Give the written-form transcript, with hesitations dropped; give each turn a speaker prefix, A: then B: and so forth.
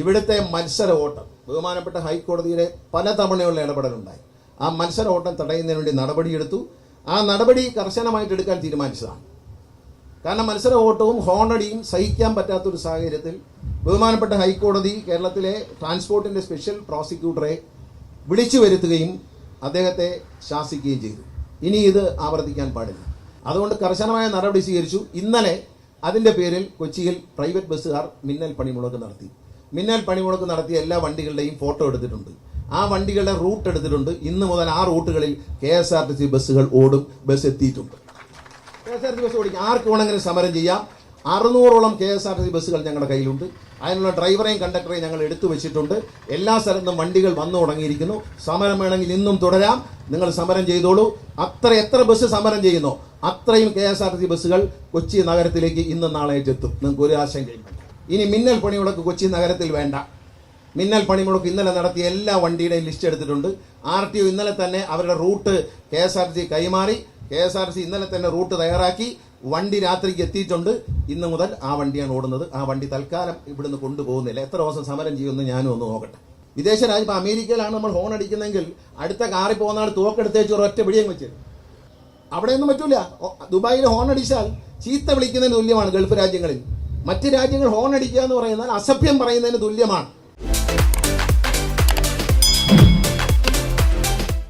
A: ഇവിടുത്തെ മത്സര ഓട്ടം ബഹുമാനപ്പെട്ട ഹൈക്കോടതിയുടെ പല തവണയുള്ള ഇടപെടലുണ്ടായി. ആ മത്സര ഓട്ടം തടയുന്നതിന് വേണ്ടി നടപടിയെടുത്തു. ആ നടപടി കർശനമായിട്ട് എടുക്കാൻ തീരുമാനിച്ചതാണ്. കാരണം മത്സര ഓട്ടവും ഹോണടിയും സഹിക്കാൻ പറ്റാത്തൊരു സാഹചര്യത്തിൽ ബഹുമാനപ്പെട്ട ഹൈക്കോടതി കേരളത്തിലെ ട്രാൻസ്പോർട്ടിൻ്റെ സ്പെഷ്യൽ പ്രോസിക്യൂട്ടറെ വിളിച്ചു വരുത്തുകയും അദ്ദേഹത്തെ ശാസിക്കുകയും ചെയ്തു. ഇനി ഇത് ആവർത്തിക്കാൻ പാടില്ല. അതുകൊണ്ട് കർശനമായ നടപടി സ്വീകരിച്ചു. ഇന്നലെ അതിൻ്റെ പേരിൽ കൊച്ചിയിൽ പ്രൈവറ്റ് ബസ്സുകാർ മിന്നൽ പണിമുടക്ക് നടത്തി. മിന്നൽ പണിമുടക്ക് നടത്തിയ എല്ലാ വണ്ടികളുടെയും ഫോട്ടോ എടുത്തിട്ടുണ്ട്. ആ വണ്ടികളുടെ റൂട്ട് എടുത്തിട്ടുണ്ട്. ഇന്ന് മുതൽ ആ റൂട്ടുകളിൽ KSRTC ബസ്സുകൾ ഓടും. ബസ് എത്തിയിട്ടുണ്ട്. KSRTC ബസ് ഓടിക്കും. ആർക്ക് വേണമെങ്കിലും സമരം ചെയ്യാം. 600ഓളം KSRTC ബസ്സുകൾ ഞങ്ങളുടെ കയ്യിലുണ്ട്. അതിനുള്ള ഡ്രൈവറെയും കണ്ടക്ടറെയും ഞങ്ങൾ എടുത്തു വെച്ചിട്ടുണ്ട്. എല്ലാ സ്ഥലത്തും വണ്ടികൾ വന്നു തുടങ്ങിയിരിക്കുന്നു. സമരം വേണമെങ്കിൽ ഇന്നും തുടരാം. നിങ്ങൾ സമരം ചെയ്തോളൂ. എത്ര ബസ് സമരം ചെയ്യുന്നോ അത്രയും KSRTC ബസ്സുകൾ കൊച്ചി നഗരത്തിലേക്ക് ഇന്നും നാളെയായിട്ട് എത്തും. നിങ്ങൾക്ക് ഒരു ആശങ്കയും വേണ്ട. ഇനി മിന്നൽ പണിമുടക്ക് കൊച്ചി നഗരത്തിൽ വേണ്ട. മിന്നൽ പണിമുടക്ക് ഇന്നലെ നടത്തിയ എല്ലാ വണ്ടിയുടെയും ലിസ്റ്റ് എടുത്തിട്ടുണ്ട്. RTO ഇന്നലെ തന്നെ അവരുടെ റൂട്ട് KSRTC കൈമാറി. KSRTC ഇന്നലെ തന്നെ റൂട്ട് തയ്യാറാക്കി. വണ്ടി രാത്രിക്ക് എത്തിയിട്ടുണ്ട്. ഇന്ന് മുതൽ ആ വണ്ടിയാണ് ഓടുന്നത്. ആ വണ്ടി തൽക്കാലം ഇവിടുന്ന് കൊണ്ടുപോകുന്നില്ല. എത്ര ദിവസം സമരം ചെയ്യുമെന്ന് ഞാനും ഒന്ന് നോക്കട്ടെ. വിദേശ രാജ്യം ഇപ്പോൾ അമേരിക്കയിലാണ് നമ്മൾ ഹോൺ അടിക്കുന്നെങ്കിൽ അടുത്ത കാറിൽ പോകുന്ന ആൾ തോക്കെടുത്തേച്ച് ഒരൊറ്റ പിടിയും വെച്ച് അവിടെയൊന്നും പറ്റൂല. ദുബായിൽ ഹോൺ അടിച്ചാൽ ചീത്ത വിളിക്കുന്നതിന് തുല്യമാണ്. ഗൾഫ് രാജ്യങ്ങളിൽ മറ്റ് രാജ്യങ്ങൾ ഹോൺ അടിക്കുക എന്ന് പറയുന്നത് അസഭ്യം പറയുന്നതിന് തുല്യമാണ്.